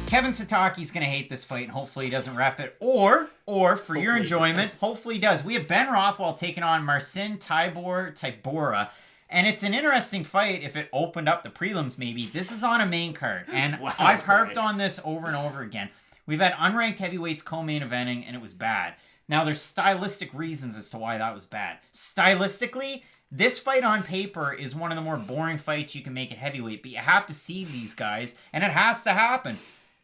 Kevin Sataki's going to hate this fight, and hopefully he doesn't ref it. Or for your enjoyment, hopefully he does. We have Ben Rothwell taking on Marcin Tybura. And it's an interesting fight if it opened up the prelims maybe. This is on a main card. And wow, I've harped on this over and over again. We've had unranked heavyweights co-main eventing, and it was bad. Now, there's stylistic reasons as to why that was bad. Stylistically, this fight on paper is one of the more boring fights you can make at heavyweight, but you have to see these guys, and it has to happen.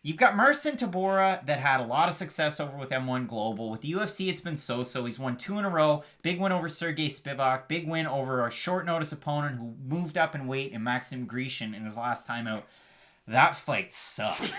You've got Marcin Tybura that had a lot of success over with M1 Global. With the UFC, it's been so-so. He's won 2 in a row. Big win over Sergey Spivak. Big win over a short-notice opponent who moved up in weight in Maxim Grishin in his last time out. That fight sucked.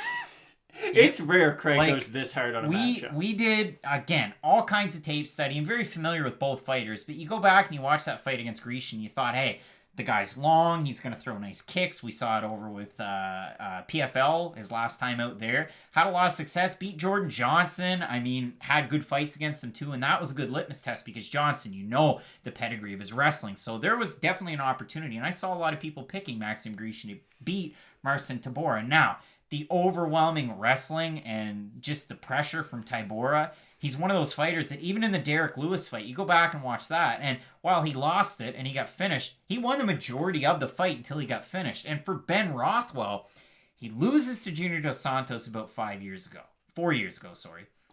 It's rare Craig goes this hard on a matchup. We did, again, all kinds of tape study. I'm very familiar with both fighters, but you go back and you watch that fight against Grishin, you thought, hey, the guy's long. He's going to throw nice kicks. We saw it over with PFL his last time out there. Had a lot of success. Beat Jordan Johnson. I mean, had good fights against him too. And that was a good litmus test because Johnson, you know the pedigree of his wrestling. So there was definitely an opportunity. And I saw a lot of people picking Maxim Grishin to beat Marcin Tybura. Now, the overwhelming wrestling and just the pressure from Tybura, he's one of those fighters that even in the Derek Lewis fight, you go back and watch that, and while he lost it and he got finished, he won the majority of the fight until he got finished. And for Ben Rothwell, he loses to Junior Dos Santos about 4 years ago,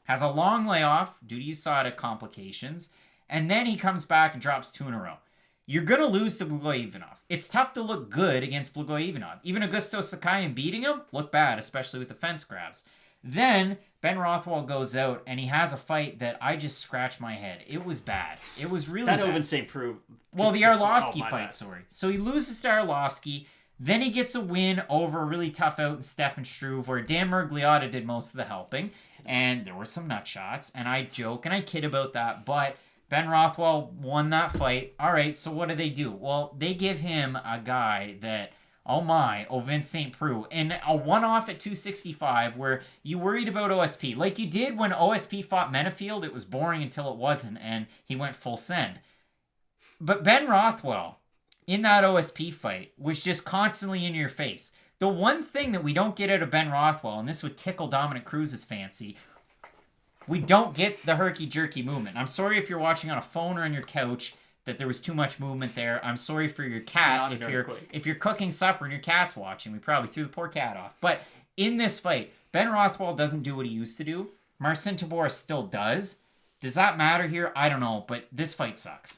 has a long layoff due to USADA complications, and then he comes back and drops 2 in a row. You're going to lose to Blagoy-Ivanov. It's tough to look good against Blagoy-Ivanov. Even Augusto Sakai beating him, look bad, especially with the fence grabs. Then Ben Rothwell goes out and he has a fight that I just scratched my head. It was bad. It was really bad. That Oven St. Preux. Well, the Arlovsky fight, sorry. So he loses to Arlovsky. Then he gets a win over a really tough out in Stefan Struve where Dan Miragliotta did most of the helping. And there were some nut shots. And I joke and I kid about that. But Ben Rothwell won that fight. All right, so what do? Well, they give him a guy that, Oven St. Preux, in a one-off at 265 where you worried about OSP. Like you did when OSP fought Menefield, it was boring until it wasn't, and he went full send. But Ben Rothwell, in that OSP fight, was just constantly in your face. The one thing that we don't get out of Ben Rothwell, and this would tickle Dominic Cruz's fancy, we don't get the herky-jerky movement. I'm sorry if you're watching on a phone or on your couch that there was too much movement there. I'm sorry for your cat if you're cooking supper and your cat's watching. We probably threw the poor cat off. But in this fight, Ben Rothwell doesn't do what he used to do. Marcin Tybura still does. Does that matter here? I don't know, but this fight sucks.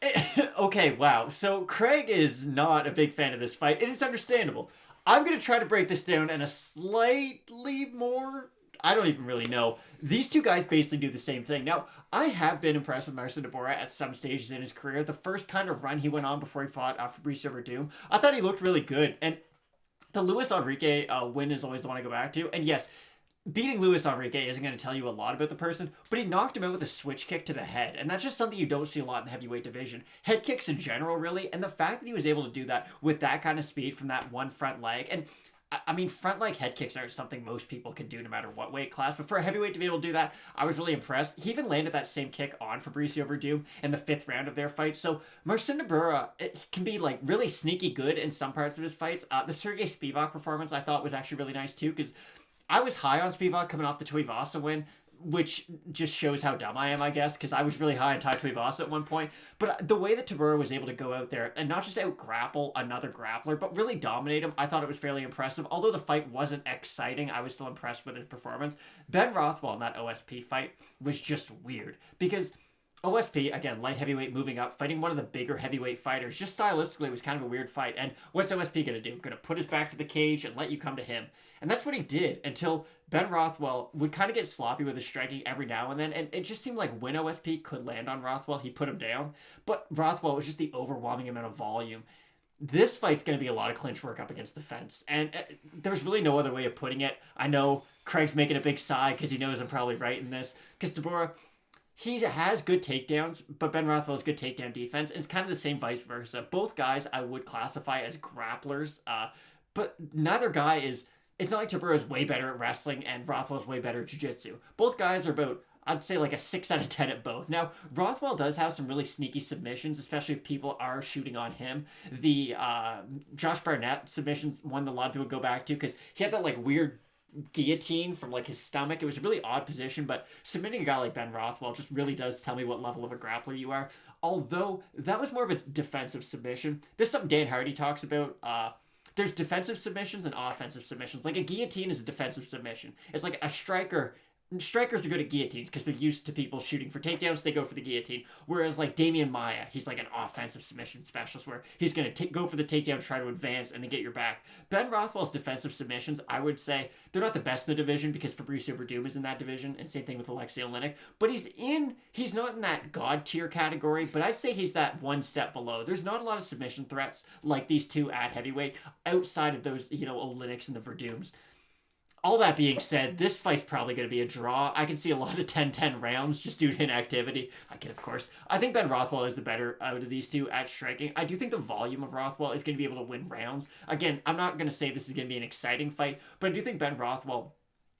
Okay, wow. So Craig is not a big fan of this fight, and it's understandable. I'm going to try to break this down in a slightly more... I don't even really know. These two guys basically do the same thing. Now, I have been impressed with Marcin Tybura at some stages in his career. The first kind of run he went on before he fought Fabrice Verdum, I thought he looked really good. And the Luis Enrique win is always the one I go back to. And yes, beating Luis Enrique isn't going to tell you a lot about the person, but he knocked him out with a switch kick to the head. And that's just something you don't see a lot in the heavyweight division. Head kicks in general, really. And the fact that he was able to do that with that kind of speed from that one front leg. And I mean, front leg head kicks aren't something most people can do no matter what weight class, but for a heavyweight to be able to do that, I was really impressed. He even landed that same kick on Fabricio Verdum in the 5th round of their fight. So Marcin Tybura can be like really sneaky good in some parts of his fights. The Sergey Spivak performance I thought was actually really nice too, because I was high on Spivak coming off the Tuivasa win, which just shows how dumb I am, I guess, because I was really high on Tai Tuivasa at one point. But the way that Tybura was able to go out there and not just out-grapple another grappler, but really dominate him, I thought it was fairly impressive. Although the fight wasn't exciting, I was still impressed with his performance. Ben Rothwell in that OSP fight was just weird, because OSP, again, light heavyweight moving up, fighting one of the bigger heavyweight fighters, just stylistically was kind of a weird fight. And what's OSP going to do? Going to put his back to the cage and let you come to him. And that's what he did until Ben Rothwell would kind of get sloppy with his striking every now and then. And it just seemed like when OSP could land on Rothwell, he put him down. But Rothwell was just the overwhelming amount of volume. This fight's going to be a lot of clinch work up against the fence. And there's really no other way of putting it. I know Craig's making a big sigh because he knows I'm probably right in this. Because Tybura, he has good takedowns, but Ben Rothwell has good takedown defense. And it's kind of the same vice versa. Both guys I would classify as grapplers, but neither guy is... It's not like Tybura is way better at wrestling and Rothwell's way better at jiu-jitsu. Both guys are about, I'd say, like a 6 out of 10 at both. Now, Rothwell does have some really sneaky submissions, especially if people are shooting on him. The Josh Barnett submissions, one that a lot of people go back to, because he had that like weird guillotine from like his stomach. It was a really odd position, but submitting a guy like Ben Rothwell just really does tell me what level of a grappler you are. Although that was more of a defensive submission. This is something Dan Hardy talks about. There's defensive submissions and offensive submissions. Like a guillotine is a defensive submission. It's like a striker. Strikers are good at guillotines because they're used to people shooting for takedowns. So they go for the guillotine. Whereas like Damian Maia, he's like an offensive submission specialist where he's going to go for the takedown, try to advance, and then get your back. Ben Rothwell's defensive submissions, I would say, they're not the best in the division because Fabricio Verdum is in that division, and same thing with Alexei Oleinik. But he's not in that god tier category, but I'd say he's that one step below. There's not a lot of submission threats like these two at heavyweight outside of those, Oleinik's and the Verdums. All that being said, this fight's probably going to be a draw. I can see a lot of 10-10 rounds just due to inactivity. I can, of course. I think Ben Rothwell is the better out of these two at striking. I do think the volume of Rothwell is going to be able to win rounds. Again, I'm not going to say this is going to be an exciting fight, but I do think Ben Rothwell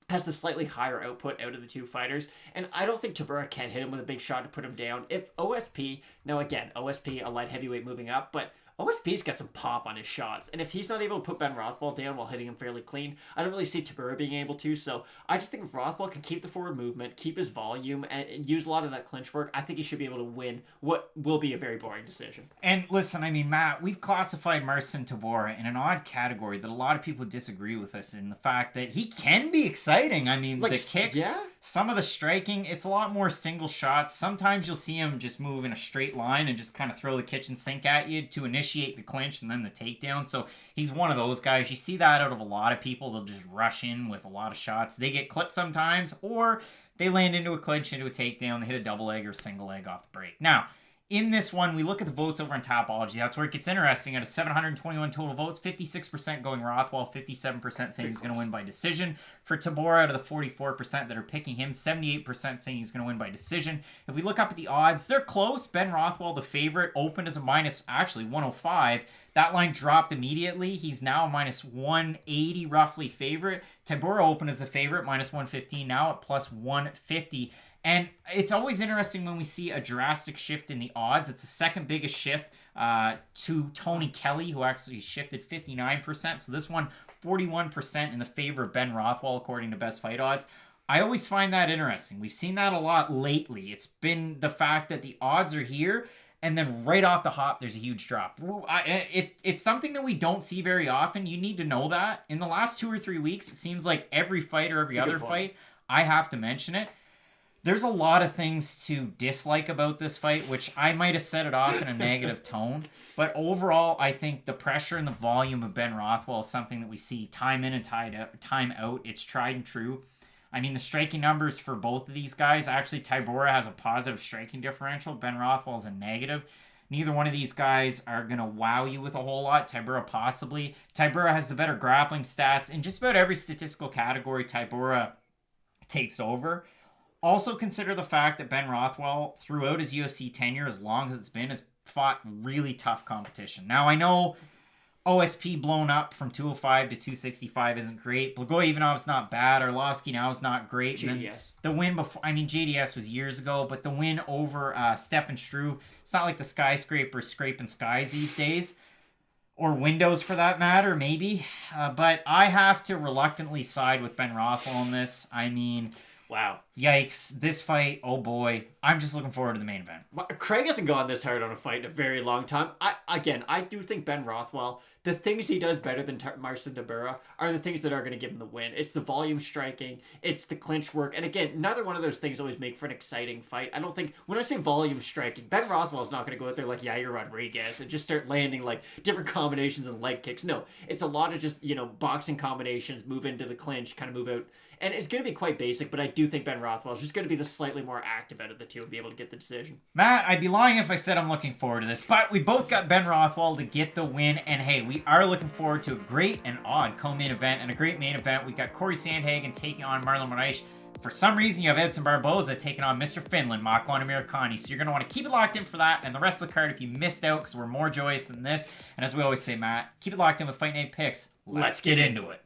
has the slightly higher output out of the two fighters, and I don't think Tybura can hit him with a big shot to put him down. If OSP, now again, OSP, a light heavyweight moving up, but OSP's got some pop on his shots, and if he's not able to put Ben Rothwell down while hitting him fairly clean, I don't really see Tybura being able to, so I just think if Rothwell can keep the forward movement, keep his volume, and use a lot of that clinch work, I think he should be able to win what will be a very boring decision. And listen, I mean, Matt, we've classified Marcin Tybura in an odd category that a lot of people disagree with us in the fact that he can be exciting. I mean, like, the kicks, some of the striking, it's a lot more single shots. Sometimes you'll see him just move in a straight line and just kind of throw the kitchen sink at you to initiate the clinch and then the takedown. So he's one of those guys. You see that out of a lot of people. They'll just rush in with a lot of shots. They get clipped sometimes, or they land into a clinch, into a takedown. They hit a double leg or single leg off the break. Now, in this one, we look at the votes over on Tapology. That's where it gets interesting. Out of 721 total votes, 56% going Rothwell, 57% saying he's going to win by decision. For Tybura, out of the 44% that are picking him, 78% saying he's going to win by decision. If we look up at the odds, they're close. Ben Rothwell, the favorite, opened as a minus, actually, 105. That line dropped immediately. He's now a minus 180 roughly favorite. Tybura opened as a favorite, minus 115, now at plus 150. And it's always interesting when we see a drastic shift in the odds. It's the second biggest shift to Tony Kelly, who actually shifted 59%. So this one, 41% in the favor of Ben Rothwell, according to Best Fight Odds. I always find that interesting. We've seen that a lot lately. It's been the fact that the odds are here, and then right off the hop, there's a huge drop. It's something that we don't see very often. You need to know that. In the last 2 or 3 weeks, it seems like every fight or every other fight, I have to mention it. There's a lot of things to dislike about this fight, which I might have set it off in a negative tone. But overall, I think the pressure and the volume of Ben Rothwell is something that we see time in and time out. It's tried and true. I mean, the striking numbers for both of these guys, actually, Tybura has a positive striking differential. Ben Rothwell is a negative. Neither one of these guys are going to wow you with a whole lot. Tybura possibly. Tybura has the better grappling stats. In just about every statistical category, Tybura takes over. Also consider the fact that Ben Rothwell, throughout his UFC tenure, as long as it's been, has fought really tough competition. Now, I know OSP blown up from 205 to 265 isn't great. Blagoy Ivanov's not bad. Arlovsky now is not great. JDS. The win before, I mean, JDS was years ago, but the win over Stefan Struve, it's not like the skyscrapers scraping skies these days. Or windows for that matter, maybe. But I have to reluctantly side with Ben Rothwell on this. I mean, wow. Yikes. This fight, oh boy. I'm just looking forward to the main event. Craig hasn't gone this hard on a fight in a very long time. I do think Ben Rothwell, the things he does better than Marcin Tybura are the things that are going to give him the win. It's the volume striking. It's the clinch work. And again, neither one of those things always make for an exciting fight. I don't think, when I say volume striking, Ben Rothwell is not going to go out there like Yair Rodriguez and just start landing like different combinations and leg kicks. No, it's a lot of just, boxing combinations, move into the clinch, kind of move out. And it's going to be quite basic, but I do think Ben Rothwell is just going to be the slightly more active out of the two and be able to get the decision. Matt, I'd be lying if I said I'm looking forward to this, but we both got Ben Rothwell to get the win, and hey, we are looking forward to a great and odd co-main event, and a great main event. We got Cory Sandhagen taking on Marlon Moraes. For some reason, you have Edson Barboza taking on Mr. Finland, Makwan Amirkhani, so you're going to want to keep it locked in for that, and the rest of the card if you missed out, because we're more joyous than this. And as we always say, Matt, keep it locked in with Fight Night Picks. Let's get into it.